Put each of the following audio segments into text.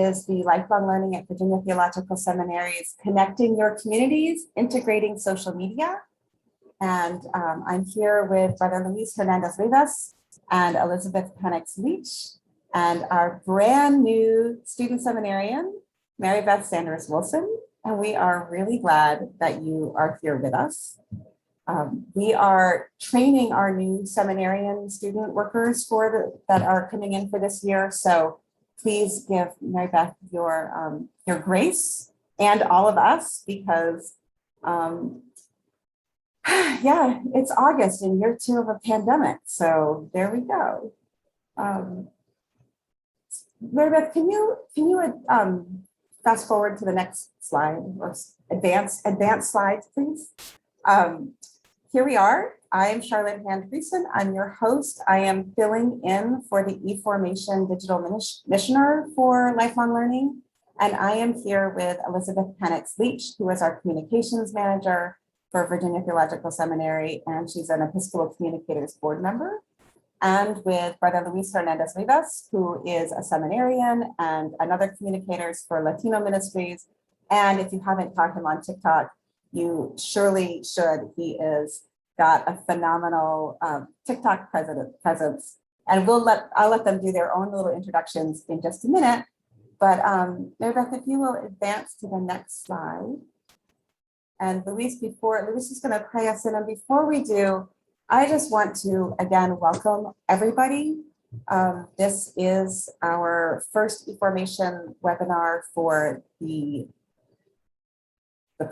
is the Lifelong Learning at Virginia Theological Seminary's Connecting Your Communities, Integrating Social Media. And I'm here with Brother Luis Hernandez Rivas and Elizabeth Penix Leach and our brand new student seminarian, Mary Beth Sanders Wilson. And we are really glad that you are here with us. We are training our new seminarian student workers that are coming in for this year. So please give Mary Beth your grace and all of us, because yeah, it's August and year 2 of a pandemic. So there we go. Mary Beth, can you fast forward to the next slide, or advance slides, please? Here we are. I am Charlotte Hand-Friesen. I'm your host. I am filling in for the eFormation Digital Missioner for Lifelong Learning. And I am here with Elizabeth Penix Leach, who is our communications manager for Virginia Theological Seminary, and she's an Episcopal Communicators Board member. And with Brother Luis Hernandez Rivas, who is a seminarian and another communicators for Latino Ministries. And if you haven't caught him on TikTok, you surely should. He is got a phenomenal TikTok presence. And I'll let them do their own little introductions in just a minute. But Mary Beth, if you will advance to the next slide. And Luis is going to pray us in. And before we do, I just want to again welcome everybody. This is our first eFormation webinar for the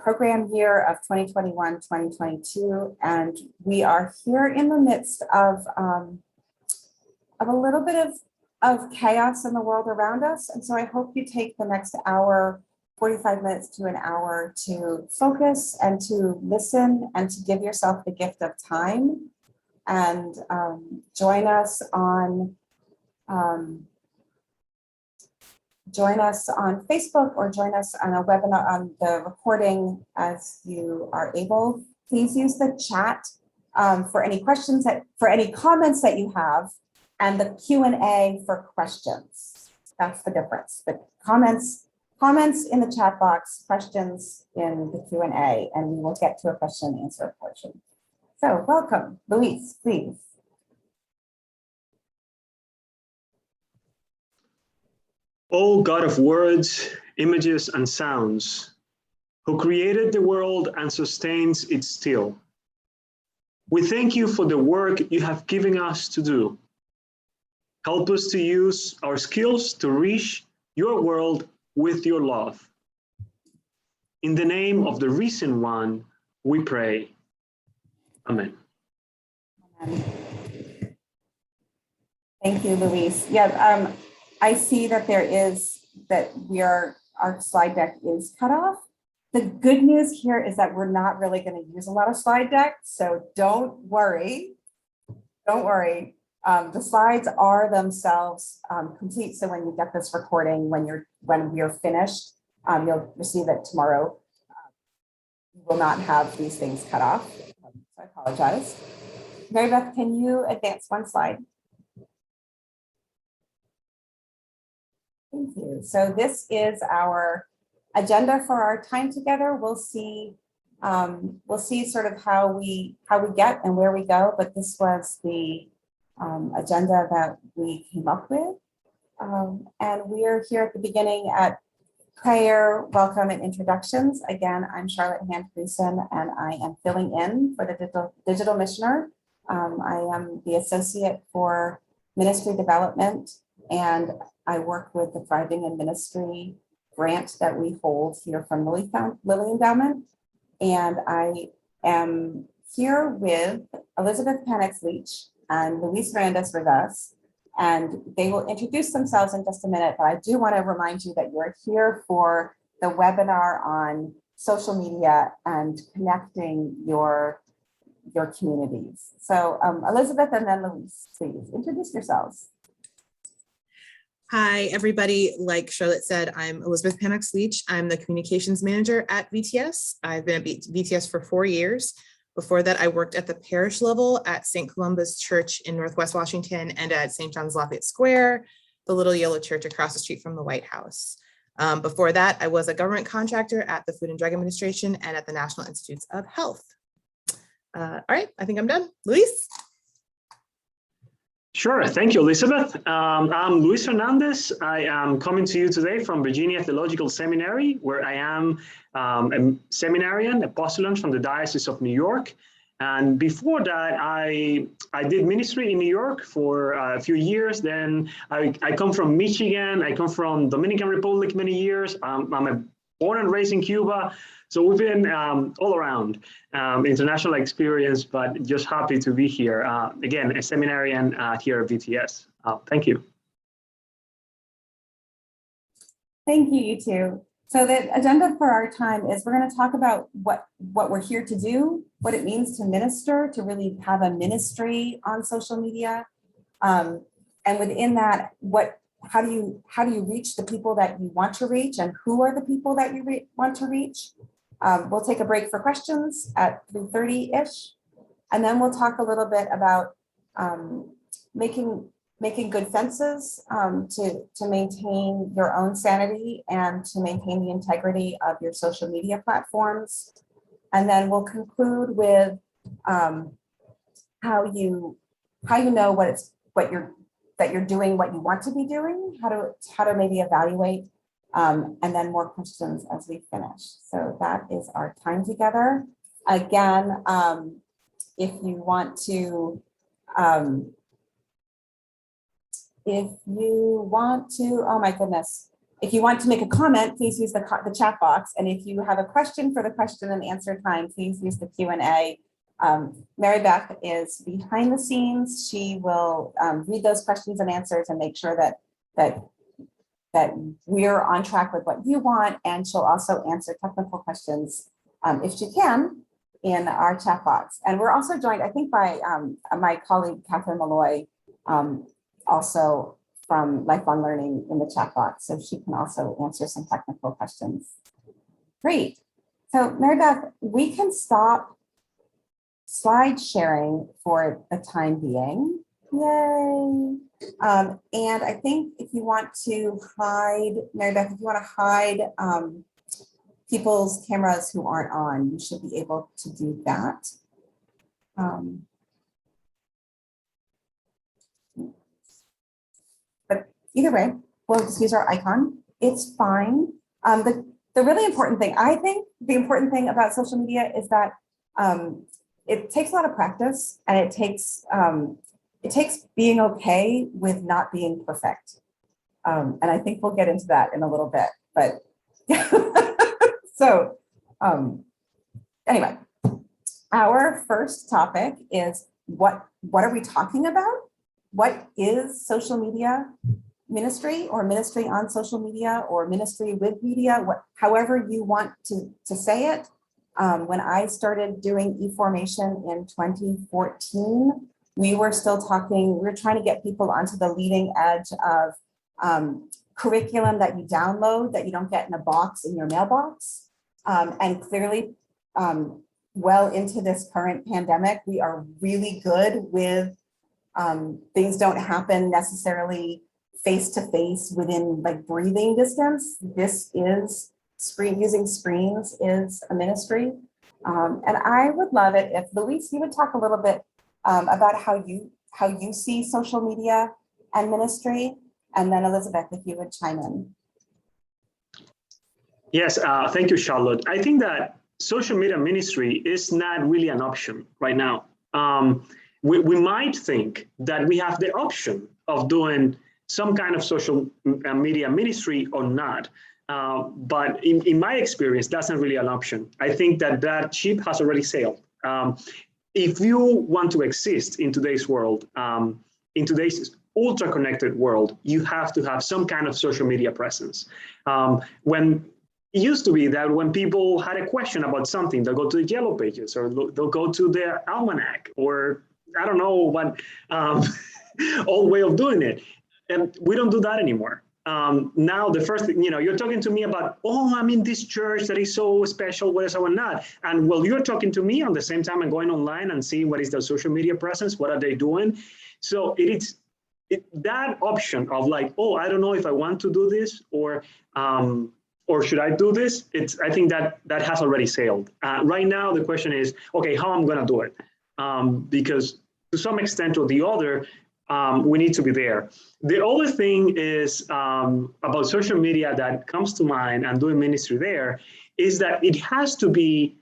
program year of 2021-2022, and we are here in the midst of a little bit of chaos in the world around us. And so I hope you take the next hour, 45 minutes to an hour, to focus and to listen and to give yourself the gift of time, and join us on Facebook, or join us on a webinar on the recording as you are able. Please use the chat for any questions, for any comments that you have, and the Q&A for questions. That's the difference. The comments in the chat box, questions in the Q&A, and we will get to a question and answer portion. So welcome, Luis, please. O God of words, images, and sounds, who created the world and sustains it still, we thank you for the work you have given us to do. Help us to use our skills to reach your world with your love. In the name of the Risen One, we pray. Amen. Amen. Thank you, Luis. Yeah, I see that our slide deck is cut off. The good news here is that we're not really going to use a lot of slide deck, so don't worry. Don't worry. The slides are themselves complete. So when you get this recording, when we're finished, you'll receive it tomorrow. You will not have these things cut off. So I apologize. Mary Beth, can you advance one slide? Thank you. So this is our agenda for our time together. We'll see sort of how we get and where we go, but this was the agenda that we came up with. And we are here at the beginning at prayer, welcome, and introductions. Again, I'm Charlotte Hand-Friesen, and I am filling in for the digital missioner. I am the associate for ministry development, and I work with the Thriving in Ministry grant that we hold here from Lilly Endowment. And I am here with Elizabeth Penix Leach and Luis Hernandez Rivas, and they will introduce themselves in just a minute, but I do want to remind you that you're here for the webinar on social media and connecting your communities. So Elizabeth and then Luis, please introduce yourselves. Hi, everybody. Like Charlotte said, I'm Elizabeth Penix Leach. I'm the communications manager at VTS. I've been at VTS for 4 years. Before that, I worked at the parish level at St. Columba's Church in Northwest Washington and at St. John's Lafayette Square. the Little Yellow Church across the street from the White House. Before that, I was a government contractor at the Food and Drug Administration and at the National Institutes of Health. All right, I think I'm done. Luis? Sure, thank you, Elizabeth. I'm Luis Hernandez. I am coming to you today from Virginia Theological Seminary, where I am a seminarian, a postulant from the Diocese of New York. And before that, I did ministry in New York for a few years. Then I come from Michigan. I come from Dominican Republic many years. I'm born and raised in Cuba. So we've been all around international experience, but just happy to be here. Again, a seminarian here at VTS. Thank you. Thank you, you two. So the agenda for our time is we're going to talk about what we're here to do, what it means to minister, to really have a ministry on social media. And within that, how do you reach the people that you want to reach, and who are the people that you want to reach? We'll take a break for questions at 3:30-ish, and then we'll talk a little bit about making good fences to maintain your own sanity and to maintain the integrity of your social media platforms. And then we'll conclude with how you know that you're doing what you want to be doing, how to maybe evaluate, and then more questions as we finish. So that is our time together. Again, if you want to, oh my goodness, if you want to make a comment, please use the chat box. And if you have a question for the question and answer time, please use the Q&A. Mary Beth is behind the scenes. She will read those questions and answers and make sure that we're on track with what you want. And she'll also answer technical questions if she can in our chat box. And we're also joined, I think, by my colleague, Catherine Malloy, also from Lifelong Learning in the chat box. So she can also answer some technical questions. Great. So Mary Beth, we can stop slide sharing for the time being. Yay. And I think if you want to hide, Mary Beth, if you want to hide people's cameras who aren't on, you should be able to do that. But either way, we'll just use our icon. It's fine. The really important thing, I think the important thing about social media is that it takes a lot of practice, and it takes being okay with not being perfect. And I think we'll get into that in a little bit, but so anyway, our first topic is what are we talking about? What is social media ministry, or ministry on social media, or ministry with media, however you want to say it. When I started doing eFormation in 2014, we were still talking, we were trying to get people onto the leading edge of curriculum that you download, that you don't get in a box in your mailbox. And clearly, well into this current pandemic, we are really good with things don't happen necessarily face-to-face within like breathing distance. This is using screens is a ministry. And I would love it if Luis, you would talk a little bit about how you see social media and ministry, and then Elizabeth, if you would chime in. Yes, thank you, Charlotte. I think that social media ministry is not really an option right now. We might think that we have the option of doing some kind of social media ministry or not. But in my experience, that's not really an option. I think that ship has already sailed. If you want to exist in today's world, in today's ultra-connected world, you have to have some kind of social media presence. When it used to be that when people had a question about something, they'll go to the Yellow Pages, or they'll go to the Almanac, or I don't know what old way of doing it. And we don't do that anymore. Now, the first thing, you're talking to me about, oh, I'm in this church that is so special, what is or not. And while you're talking to me on the same time, I'm going online and seeing what is their social media presence, what are they doing. So it is that option of like, oh, I don't know if I want to do this, or should I do this? I think that has already sailed. Right now, the question is, okay, how I'm going to do it? Because to some extent or the other, we need to be there. The other thing is about social media that comes to mind and doing ministry there is that it has to be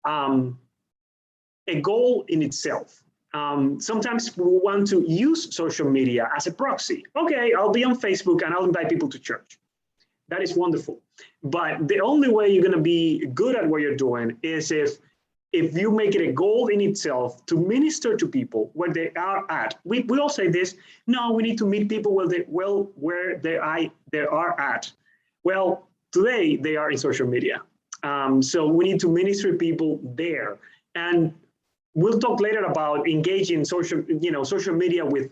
a goal in itself. Sometimes we want to use social media as a proxy. Okay, I'll be on Facebook and I'll invite people to church. That is wonderful. But the only way you're going to be good at what you're doing is if you make it a goal in itself to minister to people where they are at. We all say this, no, we need to meet people where they are at. Well, today they are in social media. So we need to minister to people there. And we'll talk later about engaging social media with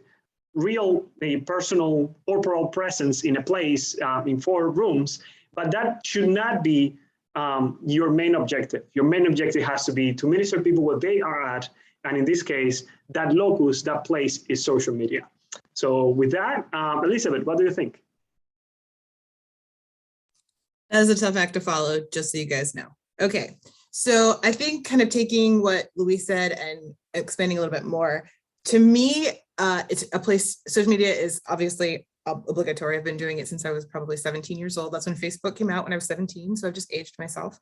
real personal corporal presence in a place in 4 rooms, but that should not be your main objective. Your main objective has to be to minister to people where they are at, and in this case, that locus, that place is social media. So with that, Elizabeth, what do you think? That is a tough act to follow, just so you guys know. Okay, so I think kind of taking what Luis said and expanding a little bit more, to me, it's a place, social media is obviously obligatory. I've been doing it since I was probably 17 years old. That's when Facebook came out when I was 17. So I've just aged myself.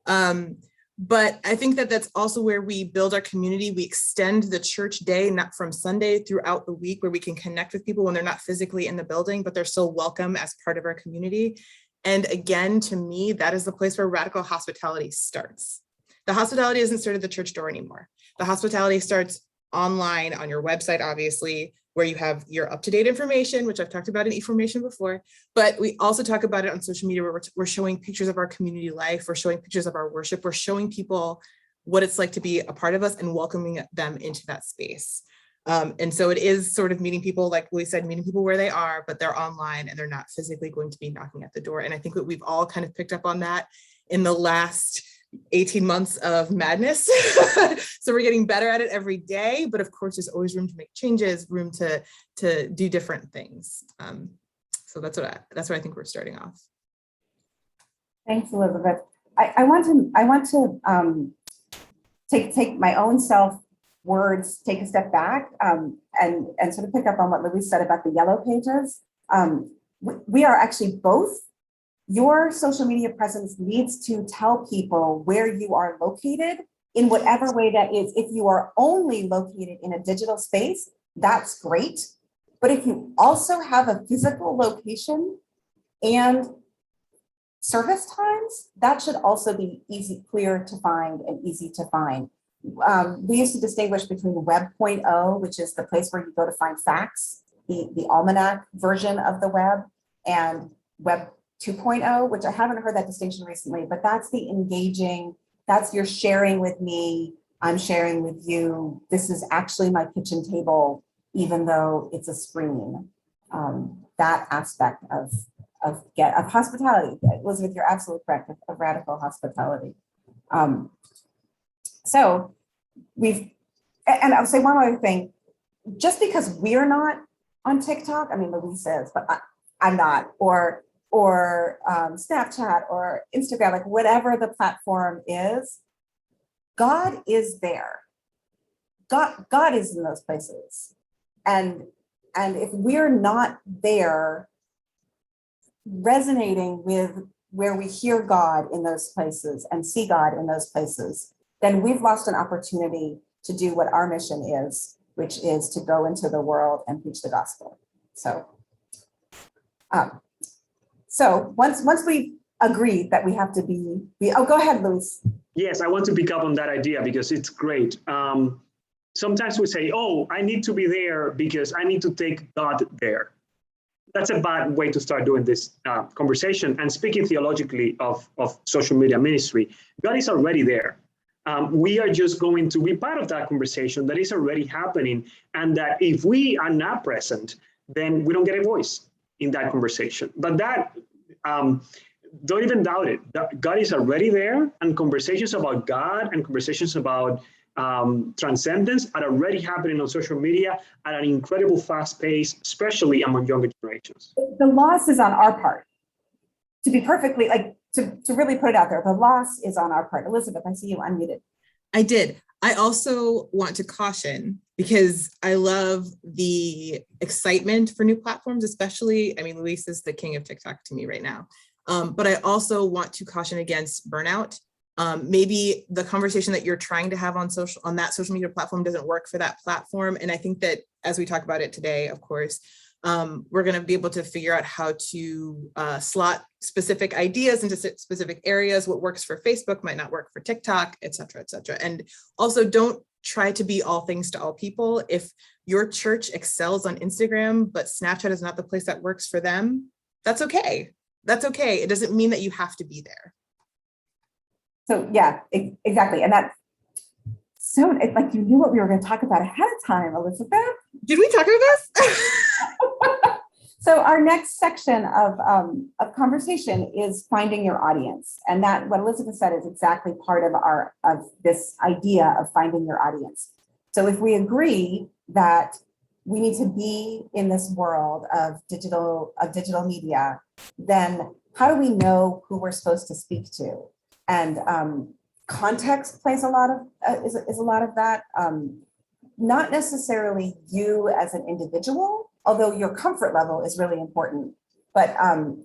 But I think that that's also where we build our community. We extend the church day, not from Sunday throughout the week, where we can connect with people when they're not physically in the building, but they're still welcome as part of our community. And again, to me, that is the place where radical hospitality starts. The hospitality doesn't start at the church door anymore. The hospitality starts online on your website, obviously, where you have your up-to-date information, which I've talked about in information before, but we also talk about it on social media where we're showing pictures of our community life, we're showing pictures of our worship, we're showing people what it's like to be a part of us and welcoming them into that space. And so it is sort of meeting people, like we said, meeting people where they are, but they're online and they're not physically going to be knocking at the door. And I think that we've all kind of picked up on that in the last 18 months of madness. So we're getting better at it every day, but of course there's always room to make changes, room to do different things. So that's what I think we're starting off. Thanks, Elizabeth. I want to take my own self words, take a step back, and sort of pick up on what Luis said about the yellow pages. We are actually both. Your social media presence needs to tell people where you are located in whatever way that is. If you are only located in a digital space, that's great. But if you also have a physical location and service times, that should also be clear to find and easy to find. We used to distinguish between Web 0.0, which is the place where you go to find facts, the almanac version of the web, and Web 2.0, which I haven't heard that distinction recently, but that's the engaging, that's your sharing with me, I'm sharing with you. This is actually my kitchen table, even though it's a screen. That aspect of hospitality. Elizabeth, you're absolutely correct, of radical hospitality. So and I'll say one other thing, just because we're not on TikTok, I mean, Luis is, but I'm not, or Snapchat or Instagram, like whatever the platform is, God is there. God is in those places. And if we're not there resonating with where we hear God in those places and see God in those places, then we've lost an opportunity to do what our mission is, which is to go into the world and preach the gospel. So once we agreed that we have to be oh, go ahead, Luis. Yes, I want to pick up on that idea because it's great. Sometimes we say, oh, I need to be there because I need to take God there. That's a bad way to start doing this conversation. And speaking theologically of social media ministry, God is already there. We are just going to be part of that conversation that is already happening. And that if we are not present, then we don't get a voice in that conversation. But that, don't even doubt it. God is already there, and conversations about God and conversations about transcendence are already happening on social media at an incredible fast pace, especially among younger generations. The loss is on our part. To be perfectly, like, to really put it out there, the loss is on our part. Elizabeth, I see you unmuted. I did. I also want to caution, because I love the excitement for new platforms, especially, I mean, Luis is the king of TikTok to me right now. But I also want to caution against burnout. Maybe the conversation that you're trying to have on that social media platform doesn't work for that platform. And I think that as we talk about it today, of course, we're going to be able to figure out how to slot specific ideas into specific areas. What works for Facebook might not work for TikTok, et cetera, et cetera. And also, don't try to be all things to all people. If your church excels on Instagram, but Snapchat is not the place that works for them, that's okay. That's okay. It doesn't mean that you have to be there. So yeah, exactly. And that's so, it's like you knew what we were going to talk about ahead of time, Elizabeth. Did we talk about this? So our next section of conversation is finding your audience. And that, what Elizabeth said, is exactly part of this idea of finding your audience. So if we agree that we need to be in this world of digital media, then how do we know who we're supposed to speak to? And context plays a lot of is a lot of that. Not necessarily you as an individual, although your comfort level is really important. But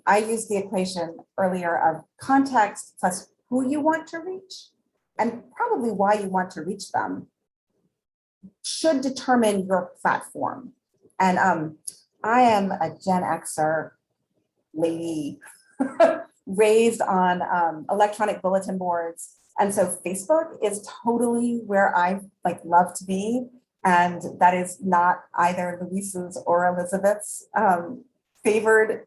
I used the equation earlier of context plus who you want to reach, and probably why you want to reach them, should determine your platform. And I am a Gen Xer lady, raised on electronic bulletin boards. And so Facebook is totally where I love to be. And that is not either Luis's or Elizabeth's favored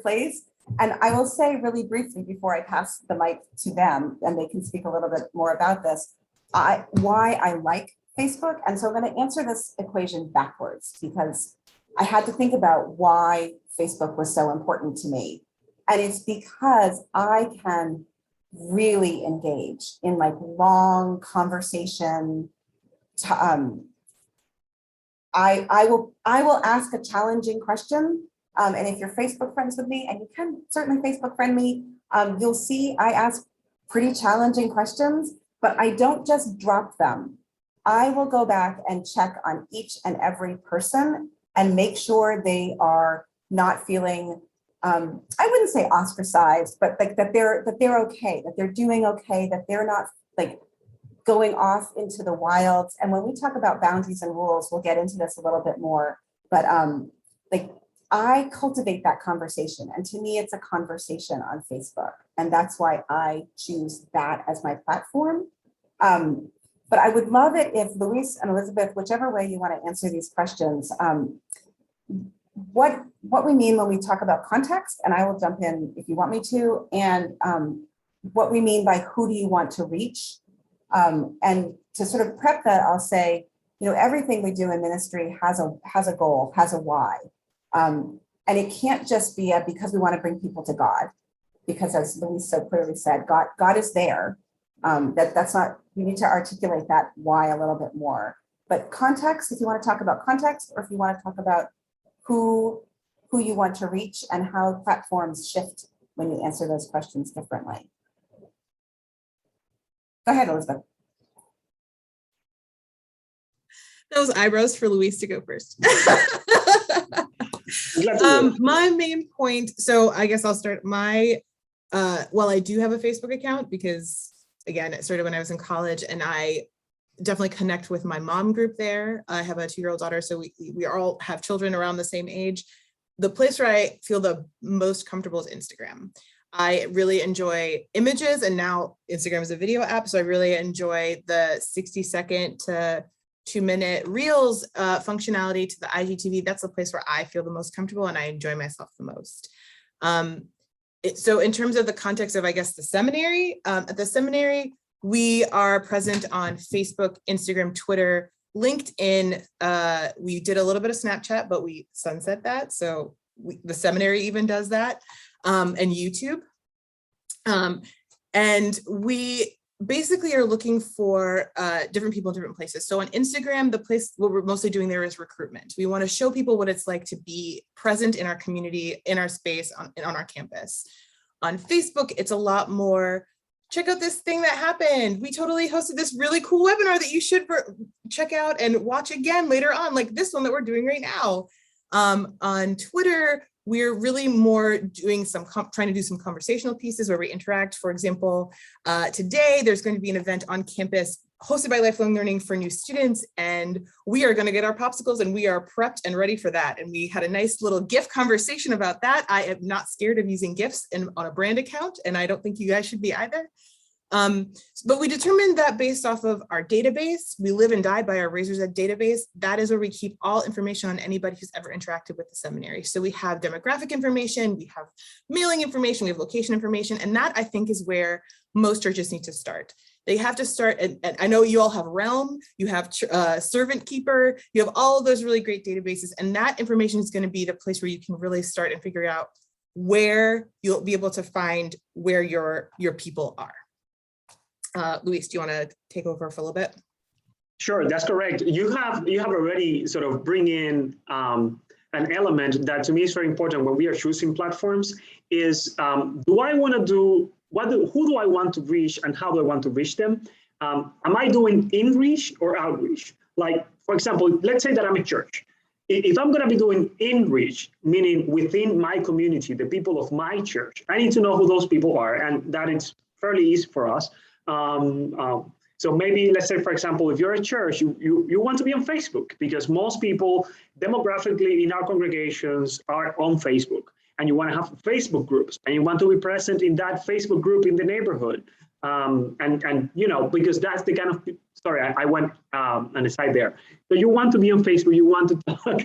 place. And I will say really briefly before I pass the mic to them, and they can speak a little bit more about this, why I like Facebook. And so I'm going to answer this equation backwards, because I had to think about why Facebook was so important to me. And it's because I can really engage in long conversation. I will ask a challenging question. And if you're Facebook friends with me, and you can certainly Facebook friend me, you'll see I ask pretty challenging questions, but I don't just drop them. I will go back and check on each and every person and make sure they are not feeling, I wouldn't say ostracized, but that they're okay, that they're doing okay, that they're not going off into the wilds. And when we talk about boundaries and rules, we'll get into this a little bit more, but I cultivate that conversation. And to me, it's a conversation on Facebook. And that's why I choose that as my platform. But I would love it if Luis and Elizabeth, whichever way you want to answer these questions, what we mean when we talk about context, and I will jump in if you want me to, and what we mean by who do you want to reach. And to sort of prep that, I'll say, everything we do in ministry has a goal, has a why. And it can't just be because we want to bring people to God, because as Luis so clearly said, God is there. That's not, you need to articulate that why a little bit more. But context, if you want to talk about context, or if you want to talk about who you want to reach and how platforms shift when you answer those questions differently. Go ahead, Elizabeth. Those eyebrows for Luis to go first. My main point, so I guess I'll start well, I do have a Facebook account because, again, it started when I was in college, and I definitely connect with my mom group there. I have a 2-year-old daughter, so we all have children around the same age. The place where I feel the most comfortable is Instagram. I really enjoy images, and now Instagram is a video app, so I really enjoy the 60-second to 2-minute Reels functionality to the IGTV. That's the place where I feel the most comfortable and I enjoy myself the most. So in terms of the context of, I guess, the seminary, at the seminary, we are present on Facebook, Instagram, Twitter, LinkedIn. We did a little bit of Snapchat, but we sunset that. So the seminary even does that, and YouTube. And we basically are looking for different people in different places. So on Instagram, the place what we're mostly doing there is recruitment. We want to show people what it's like to be present in our community, in our space, on our campus. On Facebook, it's a lot more, check out this thing that happened. We totally hosted this really cool webinar that you should check out and watch again later on, like this one that we're doing right now. On Twitter, we're really more doing trying to do some conversational pieces where we interact. For example, today there's going to be an event on campus hosted by Lifelong Learning for new students, and we are going to get our popsicles and we are prepped and ready for that. And we had a nice little GIF conversation about that. I am not scared of using GIFs on a brand account, and I don't think you guys should be either. But we determined that based off of our database, we live and die by our Raiser's Edge database. That is where we keep all information on anybody who's ever interacted with the seminary. So we have demographic information, we have mailing information, we have location information, and that I think is where most churches need to start. They have to start, and I know you all have Realm, you have Servant Keeper, you have all of those really great databases, and that information is going to be the place where you can really start and figure out where you'll be able to find where your people are. Luis, do you want to take over for a little bit? Sure, that's correct. You have already sort of bring in an element that to me is very important when we are choosing platforms is, do I want to do, who do I want to reach and how do I want to reach them? Am I doing in-reach or outreach? Like, for example, let's say that I'm a church. If I'm going to be doing in-reach, meaning within my community, the people of my church, I need to know who those people are, and that is fairly easy for us. So maybe let's say, for example, if you're a church, you want to be on Facebook because most people demographically in our congregations are on Facebook, and you want to have Facebook groups and you want to be present in that Facebook group in the neighborhood. And you know, because that's the kind of, sorry, I went on the side there. So you want to be on Facebook, you want to talk,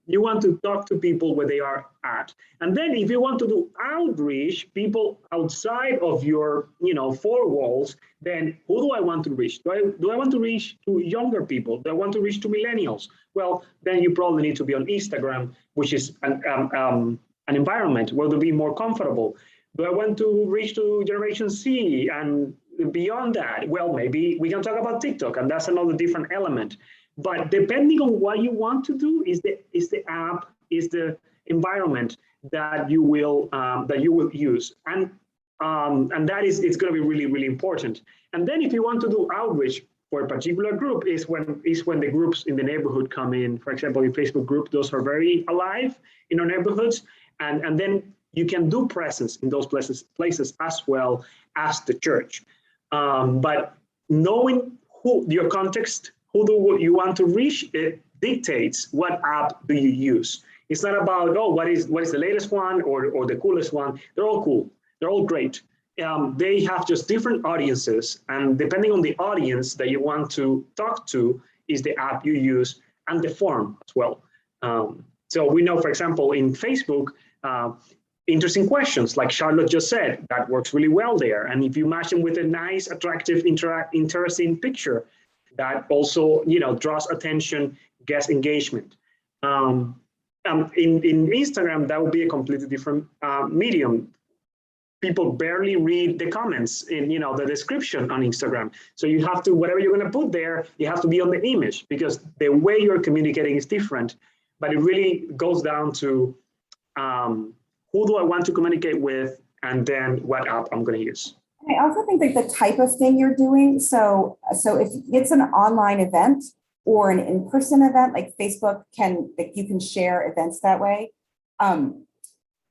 you want to talk to people where they are at. And then if you want to do outreach, people outside of your, you know, four walls, then who do I want to reach? Do I want to reach to younger people? Do I want to reach to millennials? Well, then you probably need to be on Instagram, which is an environment where to be more comfortable. Do I want to reach to Generation Z and beyond that? Well, maybe we can talk about TikTok, and that's another different element. But depending on what you want to do, is the app, is the environment that you will use, and that is, it's going to be really, really important. And then if you want to do outreach for a particular group, is when the groups in the neighborhood come in. For example, in Facebook group, those are very alive in our neighborhoods, and then you can do presence in those places as well as the church. But knowing your context, who do you want to reach, it dictates what app do you use. It's not about, oh, what is the latest one or the coolest one. They're all cool. They're all great. They have just different audiences, and depending on the audience that you want to talk to is the app you use and the form as well. So we know, for example, in Facebook, interesting questions, like Charlotte just said, that works really well there. And if you match them with a nice, attractive, interesting picture, that also, you know, draws attention, gets engagement. In Instagram, that would be a completely different medium. People barely read the comments in, you know, the description on Instagram. So you have to, whatever you're going to put there, you have to be on the image because the way you're communicating is different. But it really goes down to who do I want to communicate with, and then what app I'm going to use. I also think that the type of thing you're doing, so if it's an online event or an in-person event, like Facebook you can share events that way.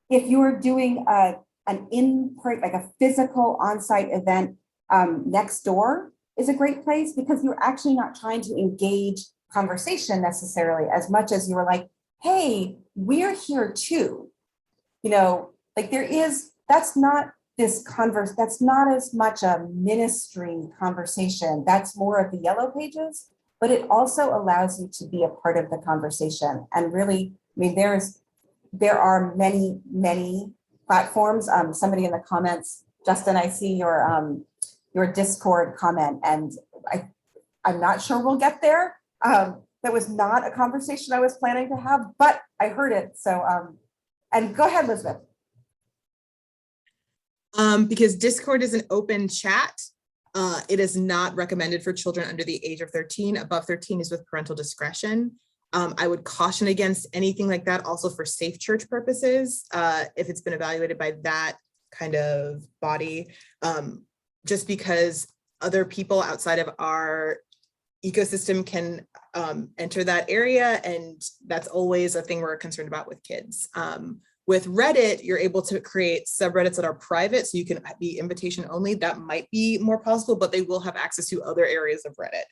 If you're doing like a physical on-site event, Nextdoor is a great place because you're actually not trying to engage conversation necessarily as much as you're like, hey, we're here too. You know, like that's not as much a ministry conversation. That's more of the yellow pages, but it also allows you to be a part of the conversation. And really, I mean, there are many, many platforms. Somebody in the comments, Justin, I see your Discord comment, and I'm not sure we'll get there. That was not a conversation I was planning to have, but I heard it. So, and go ahead, Elizabeth. Because Discord is an open chat, It is not recommended for children under the age of 13. Above 13 is with parental discretion. I would caution against anything like that also for safe church purposes, if it's been evaluated by that kind of body, just because other people outside of our ecosystem can enter that area, and that's always a thing we're concerned about with kids. With Reddit, you're able to create subreddits that are private, so you can be invitation only. That might be more possible, but they will have access to other areas of Reddit.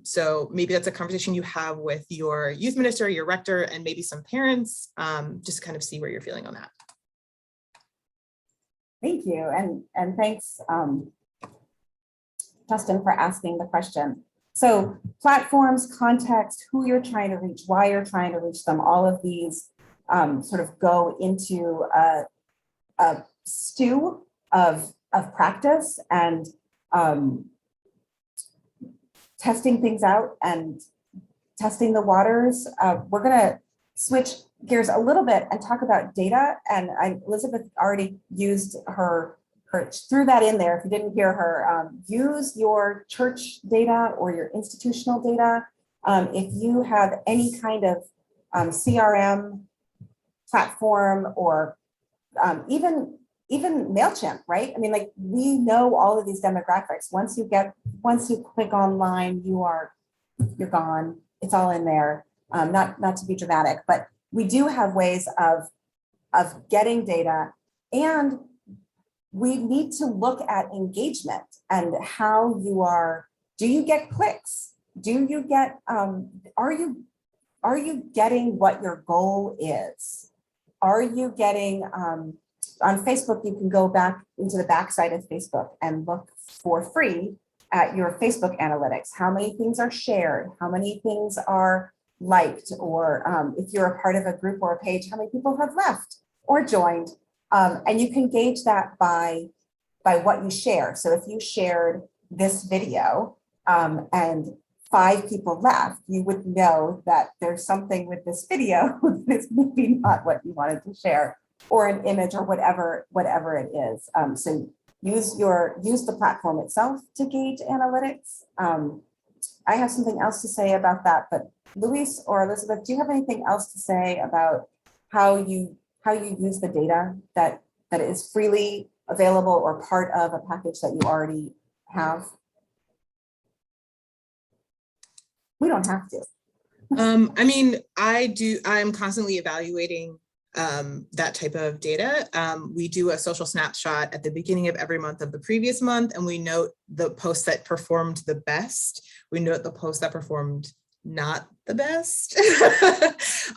So maybe that's a conversation you have with your youth minister, your rector, and maybe some parents, just kind of see where you're feeling on that. Thank you, and thanks, Justin, for asking the question. So platforms, context, who you're trying to reach, why you're trying to reach them, all of these sort of go into a stew of practice and testing things out and testing the waters. We're gonna switch gears a little bit and talk about data. And Elizabeth already used her threw that in there. If you didn't hear her, use your church data or your institutional data. If you have any kind of CRM platform or even MailChimp, right? I mean, like, we know all of these demographics. Once you click online, you're gone. It's all in there. Not to be dramatic, but we do have ways of getting data, and we need to look at engagement and how you are. Do you get clicks? Do you get, are you getting what your goal is? Are you getting, on Facebook, you can go back into the backside of Facebook and look for free at your Facebook analytics. How many things are shared? How many things are liked? Or if you're a part of a group or a page, how many people have left or joined? And you can gauge that by what you share. So if you shared this video and 5 people left, you would know that there's something with this video that's maybe not what you wanted to share, or an image, or whatever it is. So use the platform itself to gauge analytics. I have something else to say about that, but Luis or Elizabeth, do you have anything else to say about how you use the data that is freely available or part of a package that you already have? We don't have to. I mean, I'm constantly evaluating that type of data. We do a social snapshot at the beginning of every month of the previous month, and we note the posts that performed the best. We note the posts that performed not the best.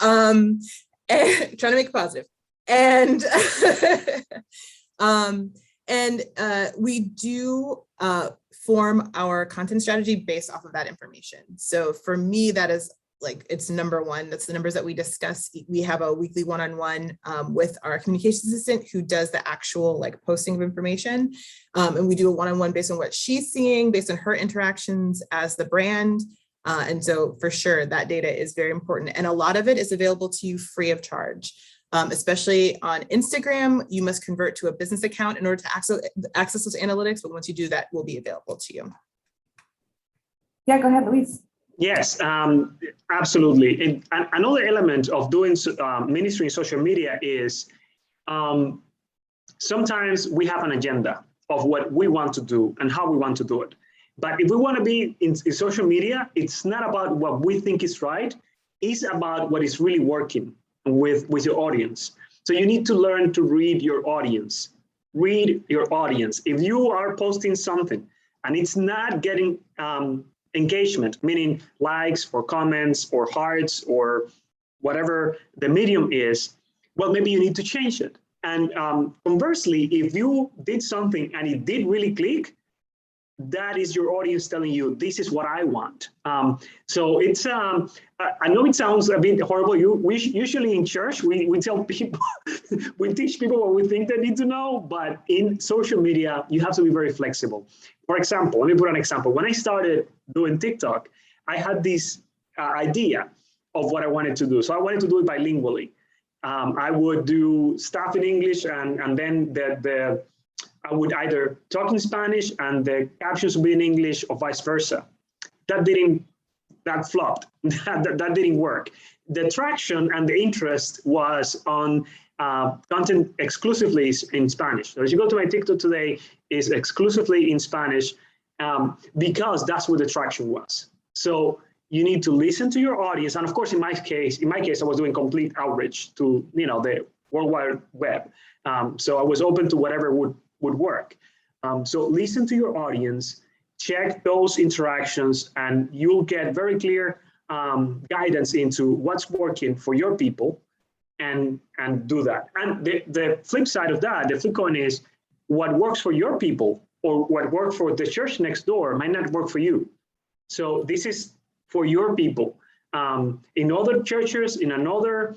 And trying to make it positive. And we do form our content strategy based off of that information. So for me, that is like, it's number one. That's the numbers that we discuss. We have a weekly one-on-one with our communications assistant who does the actual like posting of information. And we do a one-on-one based on what she's seeing, based on her interactions as the brand. And so for sure, that data is very important. And a lot of it is available to you free of charge. Especially on Instagram, you must convert to a business account in order to access those analytics. But once you do that, will be available to you. Yeah, go ahead, Luis. Yes, absolutely. And another element of doing ministry in social media is sometimes we have an agenda of what we want to do and how we want to do it. But if we want to be in social media, it's not about what we think is right. It's about what is really working with your audience. So you need to learn to read your audience. Read your audience. If you are posting something and it's not getting engagement, meaning likes or comments or hearts or whatever the medium is, well, maybe you need to change it. And conversely, if you did something and it did really click, that is your audience telling you, this is what I want. So it's, I know it sounds a bit horrible. We usually in church, we tell people, we teach people what we think they need to know, but in social media, you have to be very flexible. For example, let me put an example. When I started doing TikTok, I had this idea of what I wanted to do. So I wanted to do it bilingually. I would do stuff in English and then the I would either talk in Spanish and the captions would be in English or vice versa. That flopped. that didn't work. The traction and the interest was on content exclusively in Spanish. So as you go to my TikTok today, is exclusively in Spanish because that's where the traction was. So you need to listen to your audience. And of course, in my case, I was doing complete outreach to the World Wide Web. So I was open to whatever would work. So listen to your audience, check those interactions, and you'll get very clear guidance into what's working for your people and do that. And the flip side of that, the flip coin is what works for your people or what worked for the church next door might not work for you. So this is for your people. In other churches, in another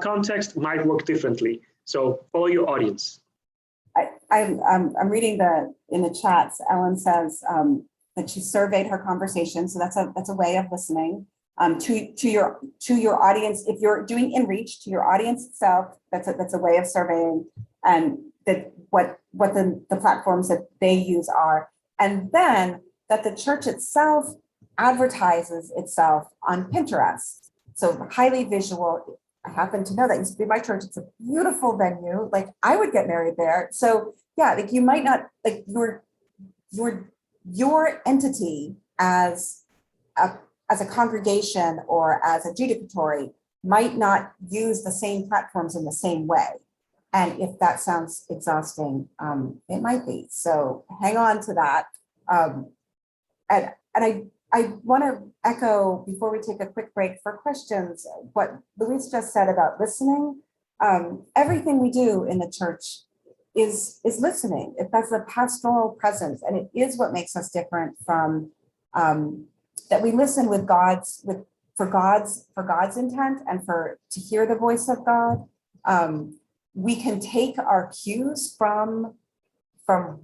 context, might work differently. So follow your audience. I'm reading in the chats. Ellen says that she surveyed her conversation, so that's a way of listening to your audience. If you're doing in-reach to your audience itself, that's a way of surveying and that what the platforms that they use are, and then that the church itself advertises itself on Pinterest. So highly visual. I happen to know that used to be my church. It's a beautiful venue. Like I would get married there. So yeah, like you might not like your entity as a congregation or as a judicatory might not use the same platforms in the same way. And if that sounds exhausting, it might be. So hang on to that. And I want to echo before we take a quick break for questions, what Luis just said about listening. Everything we do in the church is listening. If that's a pastoral presence, and it is what makes us different from that we listen with for God's intent and to hear the voice of God. We can take our cues from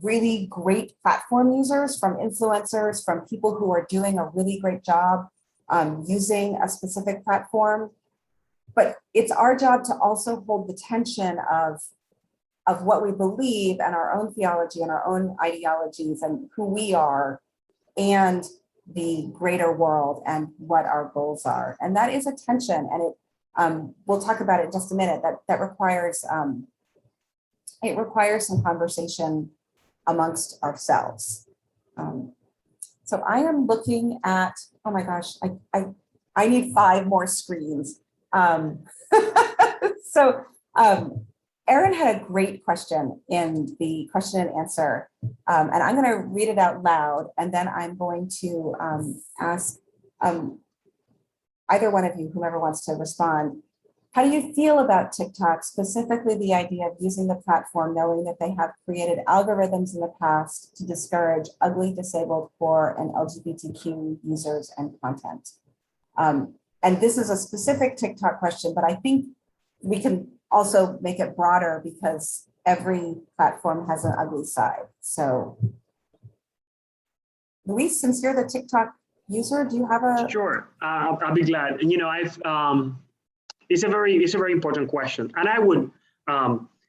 really great platform users, from influencers, from people who are doing a really great job using a specific platform. But it's our job to also hold the tension of what we believe and our own theology and our own ideologies and who we are and the greater world and what our goals are. And that is a tension, and we'll talk about it in just a minute. That requires it requires some conversation amongst ourselves. So I am looking at, oh my gosh, I need 5 more screens. Erin had a great question in the question and answer, and I'm going to read it out loud, and then I'm going to ask either one of you, whomever wants to respond. How do you feel about TikTok, specifically the idea of using the platform, knowing that they have created algorithms in the past to discourage ugly, disabled, poor, and LGBTQ users and content? And this is a specific TikTok question, but I think we can also make it broader because every platform has an ugly side. So, Luis, since you're the TikTok user, do you have a? Sure, I'll be glad. And it's a very important question, and I would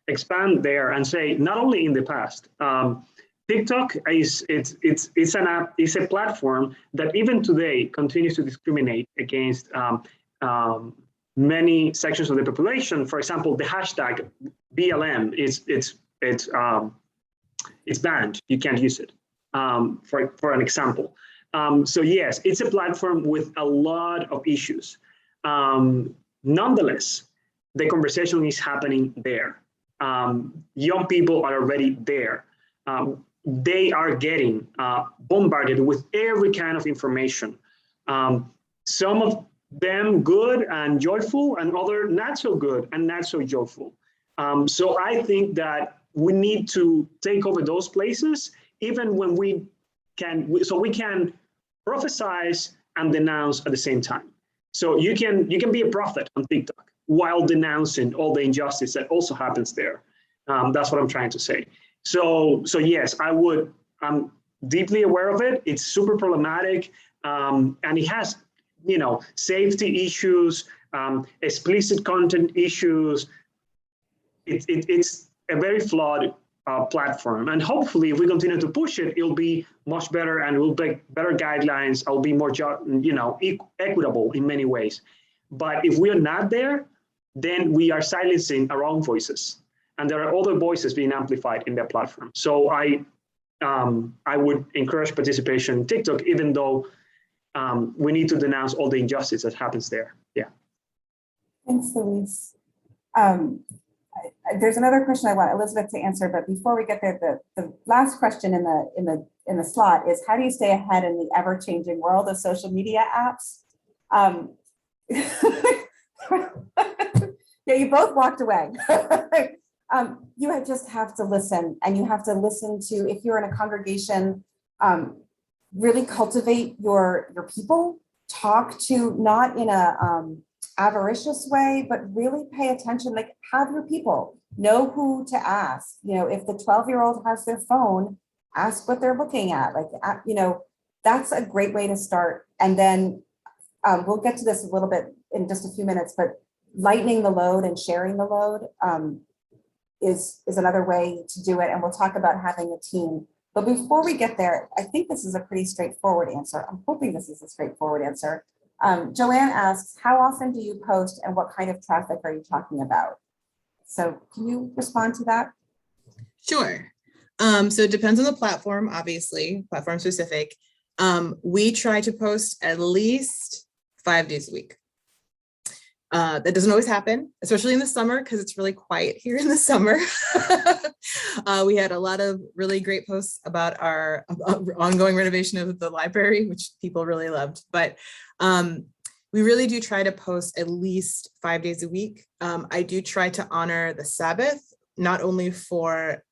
expand there and say not only in the past. TikTok is a platform that even today continues to discriminate against many sections of the population. For example, the hashtag BLM it's banned. You can't use it. For an example. So yes, it's a platform with a lot of issues. Nonetheless, the conversation is happening there. Young people are already there. They are getting bombarded with every kind of information. Some of them good and joyful, and other not so good and not so joyful. So I think that we need to take over those places, even when we can prophesize and denounce at the same time. So you can be a prophet on TikTok while denouncing all the injustice that also happens there. That's what I'm trying to say. So yes, I'm deeply aware of it. It's super problematic, and it has, safety issues, explicit content issues. It's a very flawed platform. And hopefully, if we continue to push it, it'll be much better, and we'll make better guidelines. I'll be more, equitable in many ways. But if we are not there, then we are silencing our own voices, and there are other voices being amplified in that platform. So I would encourage participation in TikTok, even though we need to denounce all the injustice that happens there. Yeah. Thanks, Luis. There's another question I want Elizabeth to answer, but before we get there, the last question in the slot is, how do you stay ahead in the ever-changing world of social media apps? Yeah, you both walked away. You just have to listen, and you have to listen to, if you're in a congregation, really cultivate your people, talk to, not in a avaricious way, but really pay attention, like have your people, know who to ask. If the 12-year-old has their phone, ask what they're looking at. That's a great way to start. And then we'll get to this a little bit in just a few minutes, but lightening the load and sharing the load is another way to do it. And we'll talk about having a team. But before we get there, I think this is a pretty straightforward answer. I'm hoping this is a straightforward answer. Joanne asks, how often do you post and what kind of traffic are you talking about? So can you respond to that? Sure. So it depends on the platform, obviously, platform specific. We try to post at least 5 days a week. That doesn't always happen, especially in the summer, because it's really quiet here in the summer. We had a lot of really great posts about our ongoing renovation of the library, which people really loved. But we really do try to post at least 5 days a week. I do try to honor the Sabbath, not only for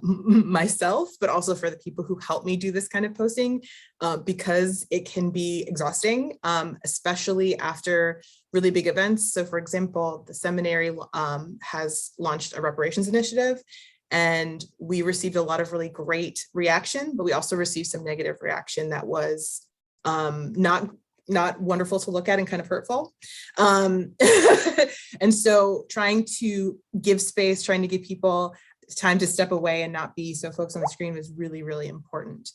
myself, but also for the people who help me do this kind of posting, because it can be exhausting, especially after really big events. So for example, the seminary has launched a reparations initiative, and we received a lot of really great reaction, but we also received some negative reaction that was not wonderful to look at and kind of hurtful. And so trying to give space, trying to give people time to step away and not be so focused on the screen was really, really important.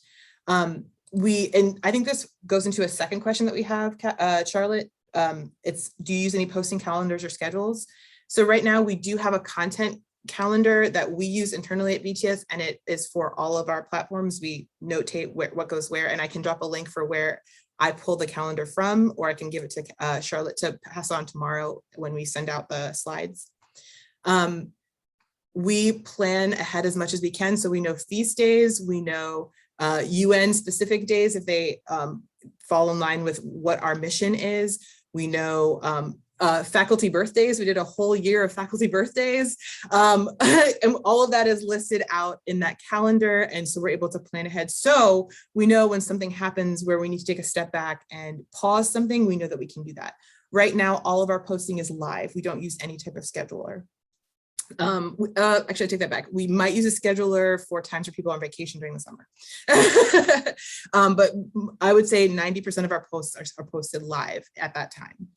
And I think this goes into a second question that we have, Charlotte. It's, do you use any posting calendars or schedules? So right now we do have a content calendar that we use internally at BTS, and it is for all of our platforms. We notate what goes where, and I can drop a link for where I pull the calendar from, or I can give it to Charlotte to pass on tomorrow when we send out the slides. We plan ahead as much as we can. So we know feast days, we know UN specific days if they fall in line with what our mission is. We know faculty birthdays. We did a whole year of faculty birthdays. And all of that is listed out in that calendar. And so we're able to plan ahead. So we know when something happens where we need to take a step back and pause something, we know that we can do that. Right now, all of our posting is live. We don't use any type of scheduler. Actually, I take that back. We might use a scheduler for times where people are on vacation during the summer. But I would say 90% of our posts are posted live at that time.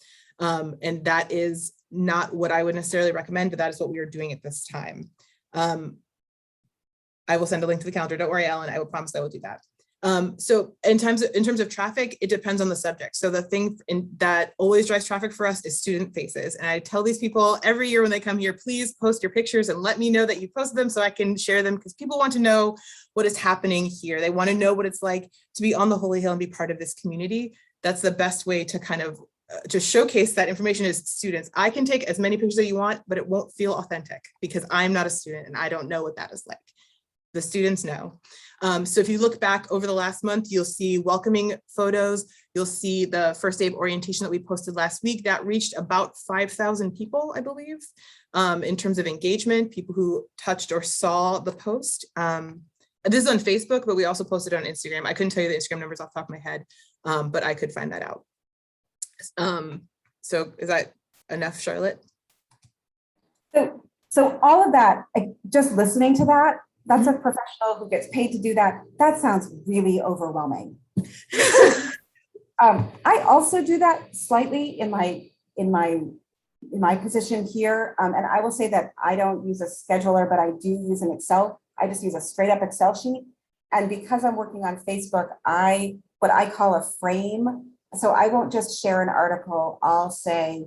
And that is not what I would necessarily recommend, but that is what we are doing at this time. I will send a link to the calendar. Don't worry, Ellen, I will promise I will do that. So in terms of traffic, it depends on the subject. So the thing that always drives traffic for us is student faces. And I tell these people every year when they come here, please post your pictures and let me know that you posted them so I can share them, because people want to know what is happening here. They want to know what it's like to be on the Holy Hill and be part of this community. That's the best way to kind of to showcase that information as students. I can take as many pictures as you want, but it won't feel authentic because I'm not a student and I don't know what that is like. The students know. So if you look back over the last month, you'll see welcoming photos. You'll see the first day of orientation that we posted last week that reached about 5,000 people, I believe, in terms of engagement, people who touched or saw the post. This is on Facebook, but we also posted on Instagram. I couldn't tell you the Instagram numbers off the top of my head, but I could find that out. So is that enough, Charlotte? So all of that, just listening to that, that's a professional who gets paid to do that. That sounds really overwhelming. I also do that slightly in my position here. And I will say that I don't use a scheduler, but I do use an Excel. I just use a straight up Excel sheet. And because I'm working on Facebook, what I call a frame. So I won't just share an article. I'll say,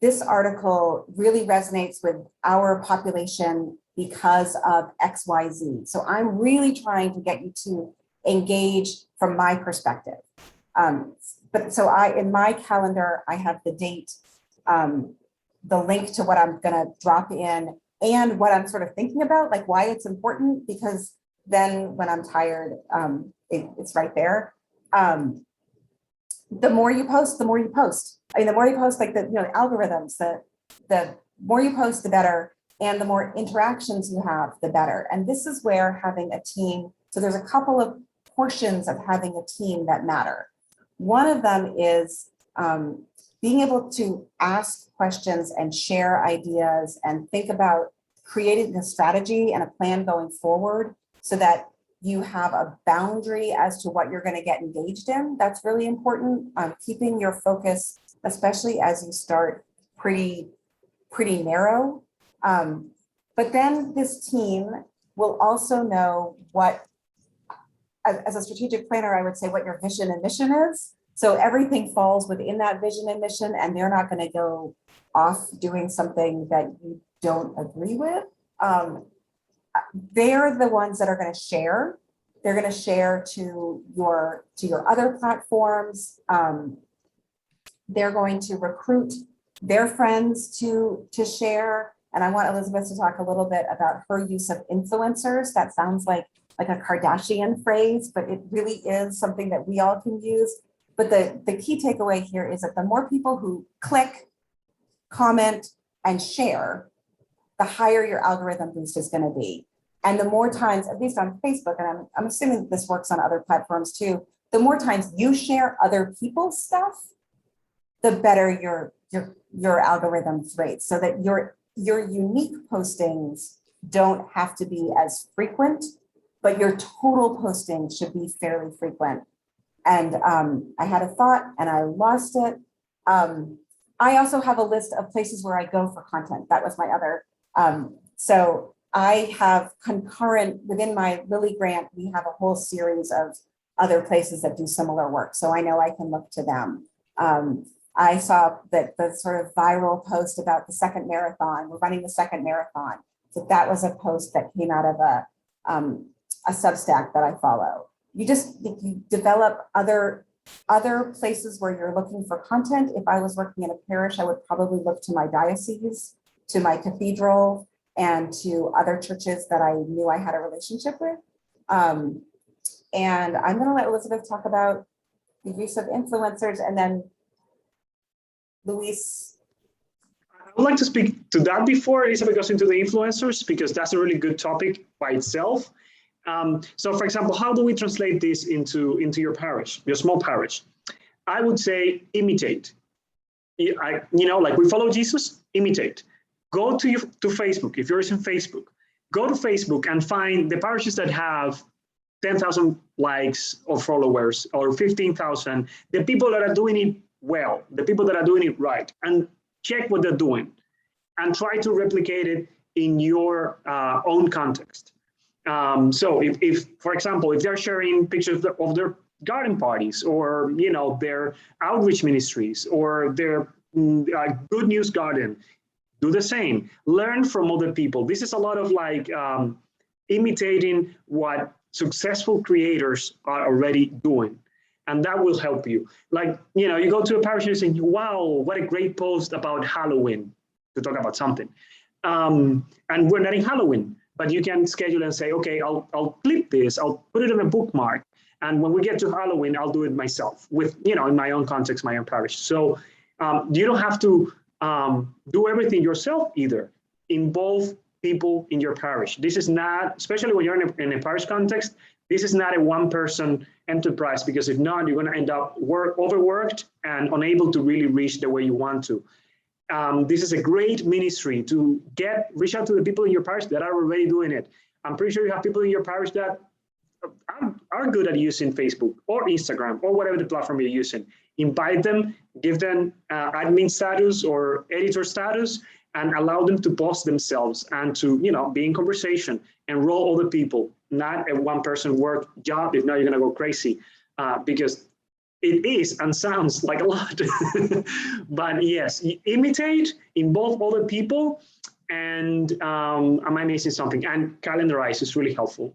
this article really resonates with our population because of XYZ. So I'm really trying to get you to engage from my perspective. But so in my calendar, I have the date, the link to what I'm gonna drop in and what I'm sort of thinking about, like why it's important, because then when I'm tired, it's right there. The more you post, the more you post. I mean, the more you post, like the algorithms, the more you post, the better. And the more interactions you have, the better. And this is where having a team, so there's a couple of portions of having a team that matter. One of them is being able to ask questions and share ideas and think about creating a strategy and a plan going forward so that you have a boundary as to what you're going to get engaged in. That's really important. Keeping your focus, especially as you start pretty narrow. But then this team will also know what, as a strategic planner, I would say what your vision and mission is. So everything falls within that vision and mission, and they're not going to go off doing something that you don't agree with. They're the ones that are going to share. They're going to share to your other platforms. They're going to recruit their friends to share. And I want Elizabeth to talk a little bit about her use of influencers. That sounds like a Kardashian phrase, but it really is something that we all can use. But the key takeaway here is that the more people who click, comment, and share, the higher your algorithm boost is going to be. And the more times, at least on Facebook, and I'm assuming this works on other platforms too, the more times you share other people's stuff, the better your algorithms rate, so that your unique postings don't have to be as frequent, but your total postings should be fairly frequent. And I had a thought and I lost it. I also have a list of places where I go for content. That was my other. So I have concurrent within my Lilly grant, we have a whole series of other places that do similar work. So I know I can look to them. I saw that the sort of viral post about the second marathon, we're running the second marathon. So that was a post that came out of a Substack that I follow. You develop other places where you're looking for content. If I was working in a parish, I would probably look to my diocese, to my cathedral, and to other churches that I knew I had a relationship with. And I'm going to let Elizabeth talk about the use of influencers, and then Luis. I would like to speak to that before Elizabeth goes into the influencers, because that's a really good topic by itself. So for example, how do we translate this into your parish, your small parish? I would say imitate. Like we follow Jesus, imitate. Go to Facebook. If you're using Facebook, go to Facebook and find the parishes that have 10,000 likes or followers, or 15,000, the people that are doing it well, the people that are doing it right, and check what they're doing and try to replicate it in your own context. So if, for example, if they're sharing pictures of their garden parties, or their outreach ministries, or their good news garden, do the same. Learn from other people. This is a lot of imitating what successful creators are already doing, and that will help you. You go to a parish and you say, wow, what a great post about Halloween, to talk about something. And we're not in Halloween, but you can schedule and say, okay, I'll clip this, I'll put it on a bookmark, and when we get to Halloween, I'll do it myself with, in my own context, my own parish. So you don't have to do everything yourself either. Involve people in your parish. This is not, especially when you're in a parish context, this is not a one-person enterprise, because if not, you're going to end up overworked and unable to really reach the way you want to. This is a great ministry to reach out to the people in your parish that are already doing it. I'm pretty sure you have people in your parish that are good at using Facebook or Instagram or whatever the platform you're using. Invite them, give them admin status or editor status, and allow them to post themselves and to, be in conversation, enroll other people, not a one person work job. If not, you're going to go crazy because it is and sounds like a lot. But yes, imitate, involve other people, and am I missing something? And calendarize is really helpful.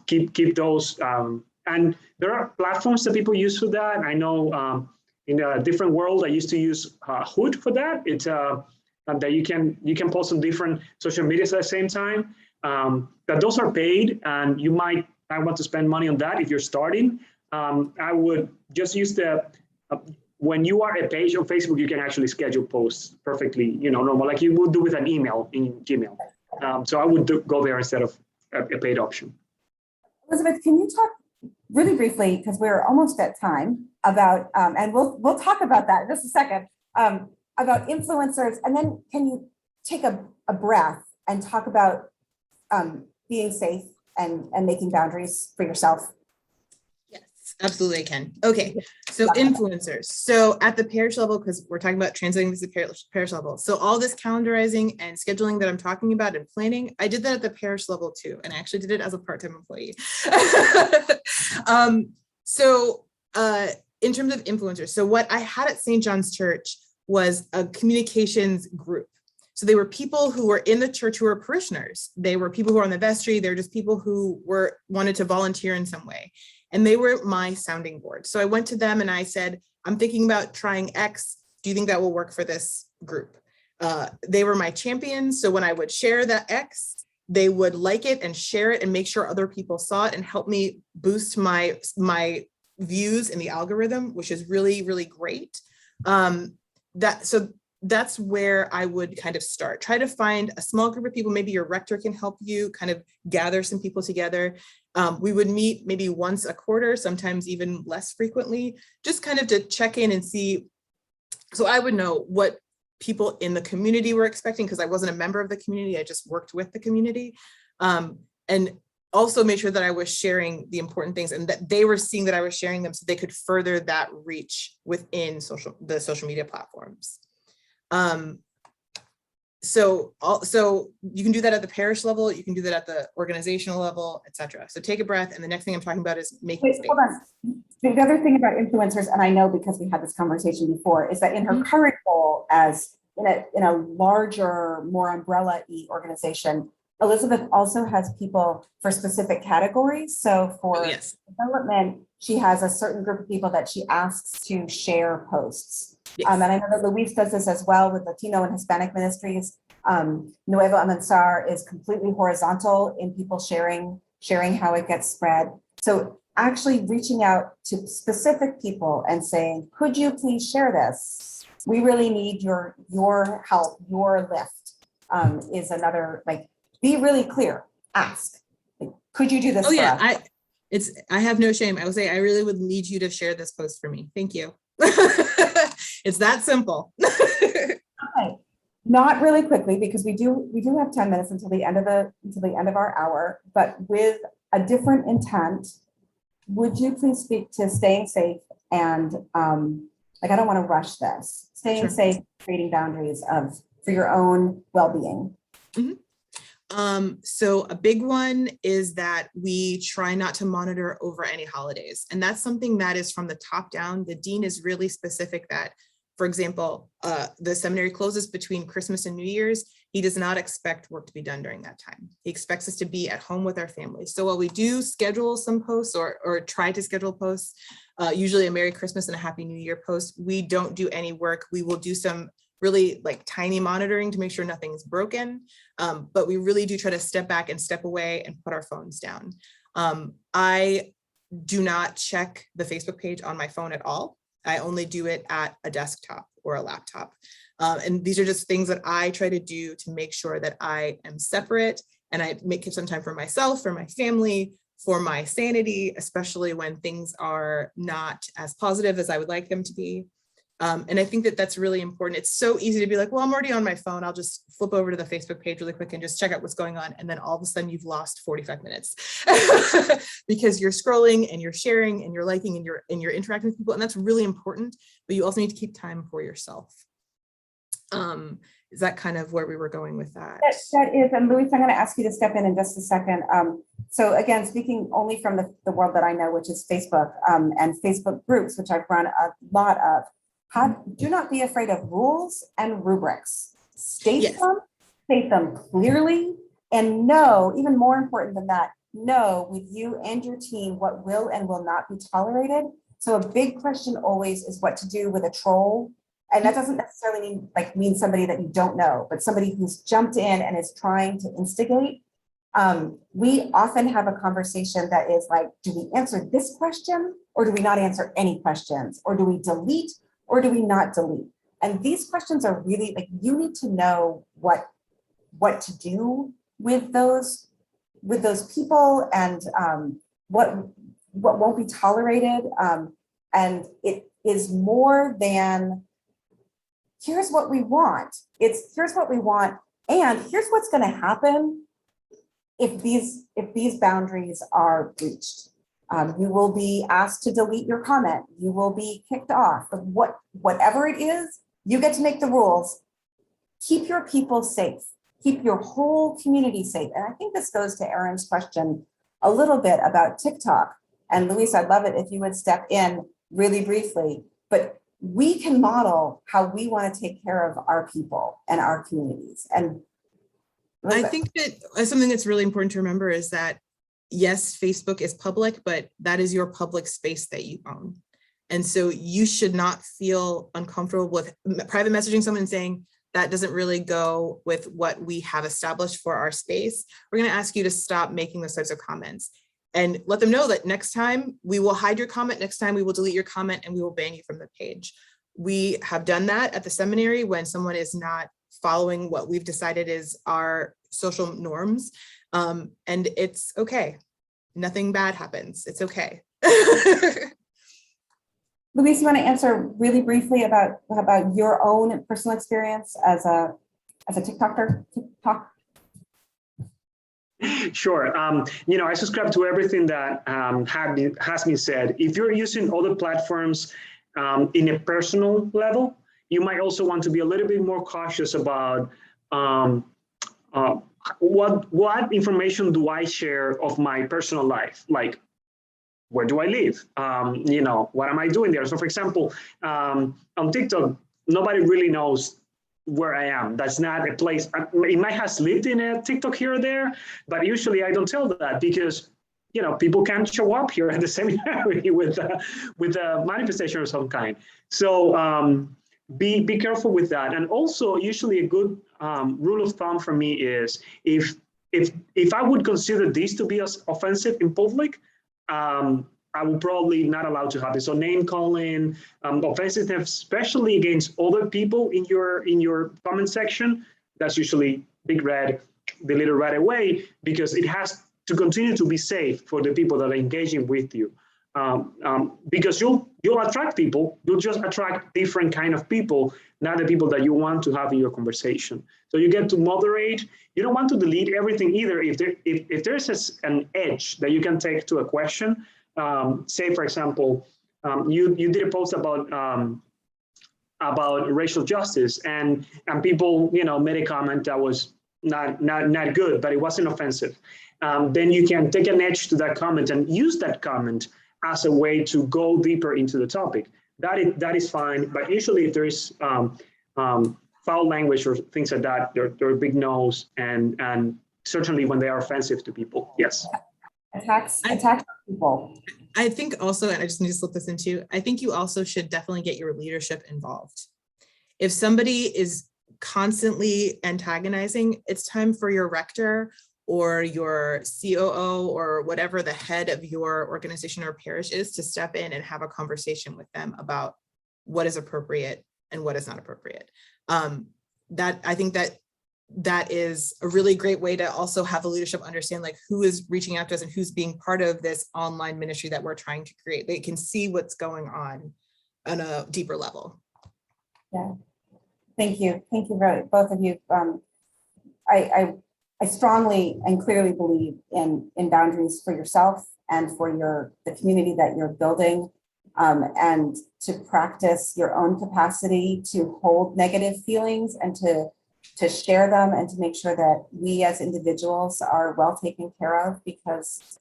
Keep those, and there are platforms that people use for that. I know in a different world, I used to use Hood for that. It's that you can post on different social medias at the same time. That those are paid, and you might not want to spend money on that if you're starting. I would just use when you are a page on Facebook, you can actually schedule posts perfectly, normal, like you would do with an email in Gmail. So I would go there instead of a paid option. Elizabeth, can you talk really briefly, because we're almost at time, about, and we'll talk about that in just a second, about influencers, and then can you take a breath and talk about being safe and making boundaries for yourself? Absolutely, I can. Okay, so influencers. So at the parish level, because we're talking about translating this to parish level. So all this calendarizing and scheduling that I'm talking about and planning, I did that at the parish level too. And I actually did it as a part-time employee. In terms of influencers, so what I had at St. John's Church was a communications group. So they were people who were in the church who were parishioners. They were people who were on the vestry. They were just people who wanted to volunteer in some way. And they were my sounding board. So I went to them and I said, I'm thinking about trying X. Do you think that will work for this group? They were my champions. So when I would share that X, they would like it and share it and make sure other people saw it and help me boost my views in the algorithm, which is really, really great. That's where I would kind of start. Try to find a small group of people. Maybe your rector can help you kind of gather some people together. We would meet maybe once a quarter, sometimes even less frequently, just kind of to check in and see. So I would know what people in the community were expecting, because I wasn't a member of the community, I just worked with the community. And also make sure that I was sharing the important things and that they were seeing that I was sharing them so they could further that reach within the social media platforms. So you can do that at the parish level, you can do that at the organizational level, etc. So take a breath. And the next thing I'm talking about is making space. Hold on. The other thing about influencers, and I know because we had this conversation before, is that in her current role as in a larger, more umbrella-y organization, Elizabeth also has people for specific categories. So for development, she has a certain group of people that she asks to share posts. Yes. And I know that Luis does this as well with Latino and Hispanic ministries. Nuevo Amansar is completely horizontal in people sharing how it gets spread. So actually reaching out to specific people and saying, could you please share this? We really need your help, your lift is another, like, be really clear, ask, could you do this? Oh yeah, I have no shame. I will say, I really would need you to share this post for me. Thank you. It's that simple. Okay. Not really quickly, because we do have 10 minutes until the end of our hour, but with a different intent, would you please speak to staying safe and I don't want to rush this. Staying safe, creating boundaries for your own well-being. Mm-hmm. So a big one is that we try not to monitor over any holidays. And that's something that is from the top down. The dean is really specific that, for example, the seminary closes between Christmas and New Year's. He does not expect work to be done during that time. He expects us to be at home with our families. So while we do schedule some posts or try to schedule posts, usually a Merry Christmas and a Happy New Year post, we don't do any work. We will do some really tiny monitoring to make sure nothing's broken. But we really do try to step back and step away and put our phones down. I do not check the Facebook page on my phone at all. I only do it at a desktop or a laptop. And these are just things that I try to do to make sure that I am separate and I make some time for myself, for my family, for my sanity, especially when things are not as positive as I would like them to be. And I think that that's really important. It's so easy to be like, well, I'm already on my phone. I'll just flip over to the Facebook page really quick and just check out what's going on. And then all of a sudden you've lost 45 minutes because you're scrolling and you're sharing and you're liking and you're interacting with people. And that's really important, but you also need to keep time for yourself. Is that kind of where we were going with that? That is, and Luis, I'm going to ask you to step in just a second. So again, speaking only from the world that I know, which is Facebook, and Facebook groups, which I've run a lot of, do not be afraid of rules and rubrics. State them clearly, and know, even more important than that, know with you and your team what will and will not be tolerated. So a big question always is what to do with a troll. And that doesn't necessarily mean somebody that you don't know, but somebody who's jumped in and is trying to instigate. We often have a conversation that is like, do we answer this question or do we not answer any questions? Or do we delete or do we not delete? And these questions are really like, you need to know what to do with those people, and what won't be tolerated. And it is more than, here's what we want. It's here's what we want, and here's what's going to happen if these boundaries are breached. You will be asked to delete your comment. You will be kicked off. Whatever it is, you get to make the rules. Keep your people safe. Keep your whole community safe. And I think this goes to Erin's question a little bit about TikTok. And Luis, I'd love it if you would step in really briefly. But we can model how we want to take care of our people and our communities. And I think that something that's really important to remember is that, yes, Facebook is public, but that is your public space that you own. And so you should not feel uncomfortable with private messaging someone and saying, that doesn't really go with what we have established for our space. We're going to ask you to stop making those types of comments and let them know that next time we will hide your comment, next time we will delete your comment, and we will ban you from the page. We have done that at the seminary when someone is not following what we've decided is our social norms. And it's okay. Nothing bad happens. It's okay. Luis, you want to answer really briefly about your own personal experience as a TikToker? TikTok? Sure. I subscribe to everything that has been said. If you're using other platforms in a personal level, you might also want to be a little bit more cautious about what information do I share of my personal life, like where do I live? What am I doing there? So for example, on TikTok, nobody really knows where I am. That's not a place. It might have lived in a TikTok here or there, but usually I don't tell that because people can't show up here at the seminary with a manifestation of some kind. So be careful with that. And also, usually a good rule of thumb for me is if I would consider this to be as offensive in public, I will probably not allow to happen. So name calling, offensiveness, especially against other people in your comment section, that's usually big red, delete it right away, because it has to continue to be safe for the people that are engaging with you. Because you'll attract people, you'll just attract different kind of people, not the people that you want to have in your conversation. So you get to moderate. You don't want to delete everything either. If there's an edge that you can take to a question, say for example, you did a post about racial justice, and people made a comment that was not good, but it wasn't offensive. Then you can take an edge to that comment and use that comment as a way to go deeper into the topic. That is fine, but usually if there is foul language or things like that, there are big no's, and certainly when they are offensive to people, yes. Attacks people. I think also, and I just need to slip this into, I think you also should definitely get your leadership involved. If somebody is constantly antagonizing, it's time for your rector or your COO or whatever the head of your organization or parish is to step in and have a conversation with them about what is appropriate and what is not appropriate. I think that is a really great way to also have the leadership understand like who is reaching out to us and who's being part of this online ministry that we're trying to create. They can see what's going on a deeper level. Yeah, thank you both of you. I strongly and clearly believe in boundaries for yourself and for the community that you're building, and to practice your own capacity to hold negative feelings and to to share them and to make sure that we as individuals are well taken care of, because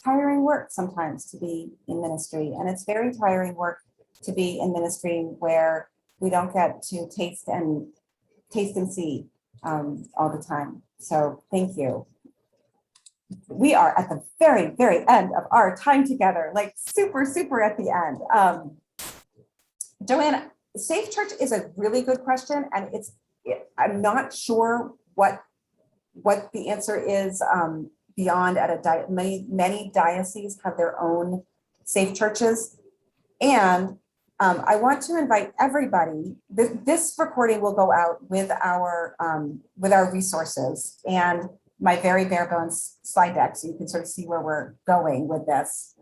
tiring work sometimes to be in ministry, and it's very tiring work to be in ministry where we don't get to taste and see all the time. So thank you. We are at the very, very end of our time together, like super, super at the end. Joanne, Safe Church is a really good question, and I'm not sure what the answer is beyond many dioceses have their own safe churches. And I want to invite everybody. This recording will go out with our resources and my very bare bones slide deck, so you can sort of see where we're going with this.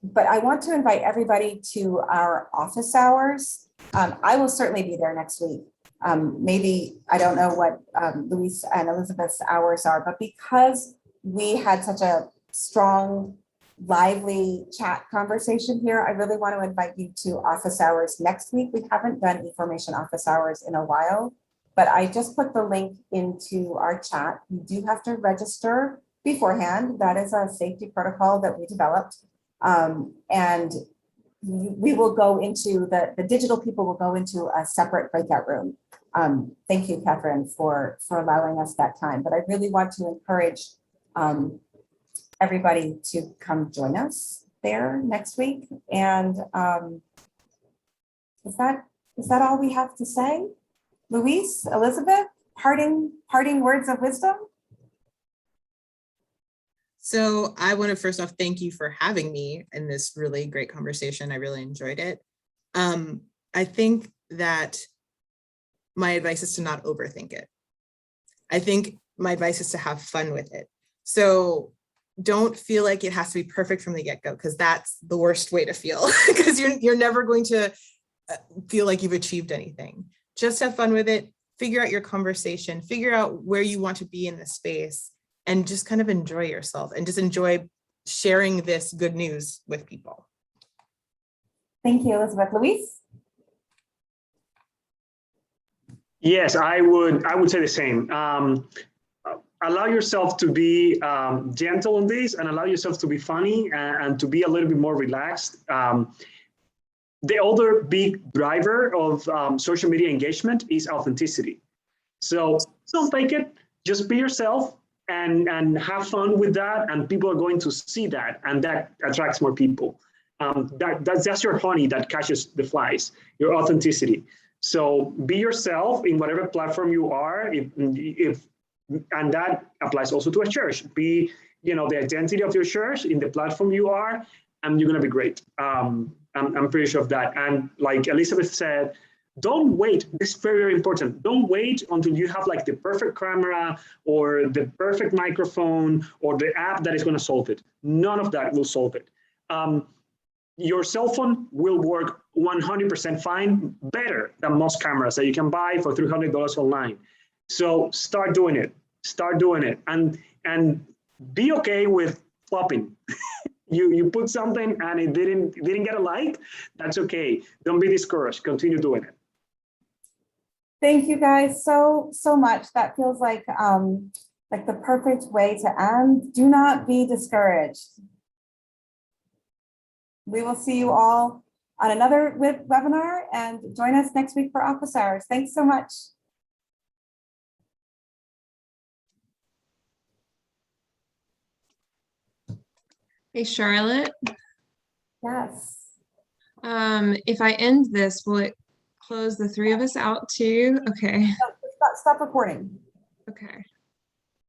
But I want to invite everybody to our office hours. I will certainly be there next week. Maybe, I don't know what Luis and Elizabeth's hours are, but because we had such a strong, lively chat conversation here, I really want to invite you to office hours next week. We haven't done eFormation office hours in a while, but I just put the link into our chat. You do have to register beforehand. That is a safety protocol that we developed. And we will go into the digital people will go into a separate breakout room. Thank you, Catherine, for allowing us that time. But I really want to encourage everybody to come join us there next week. And is that all we have to say? Luis, Elizabeth, parting words of wisdom? So I want to first off thank you for having me in this really great conversation. I really enjoyed it. I think that my advice is to not overthink it. I think my advice is to have fun with it. So don't feel like it has to be perfect from the get-go, because that's the worst way to feel, because you're never going to feel like you've achieved anything. Just have fun with it, figure out your conversation, figure out where you want to be in the space, and just kind of enjoy yourself and just enjoy sharing this good news with people. Thank you, Elizabeth. Luis? Yes, I would say the same. Allow yourself to be gentle on this, and allow yourself to be funny and to be a little bit more relaxed. The other big driver of social media engagement is authenticity. So don't fake it, just be yourself and have fun with that, and people are going to see that, and that attracts more people. That's your honey that catches the flies, your authenticity. So be yourself in whatever platform you are, and that applies also to a church. Be, the identity of your church in the platform you are, and you're gonna be great. I'm pretty sure of that. And like Elizabeth said, don't wait. This is very, very important. Don't wait until you have like the perfect camera or the perfect microphone or the app that is going to solve it. None of that will solve it. Your cell phone will work 100% fine, better than most cameras that you can buy for $300 online. So start doing it. Start doing it, and be okay with flopping. You put something and it didn't get a like. That's okay. Don't be discouraged. Continue doing it. Thank you guys so much. That feels like the perfect way to end. Do not be discouraged. We will see you all on another webinar, and join us next week for office hours. Thanks so much. Hey, Charlotte. Yes. If I end this, will it close the three of us out too? Okay. No, stop recording. Okay.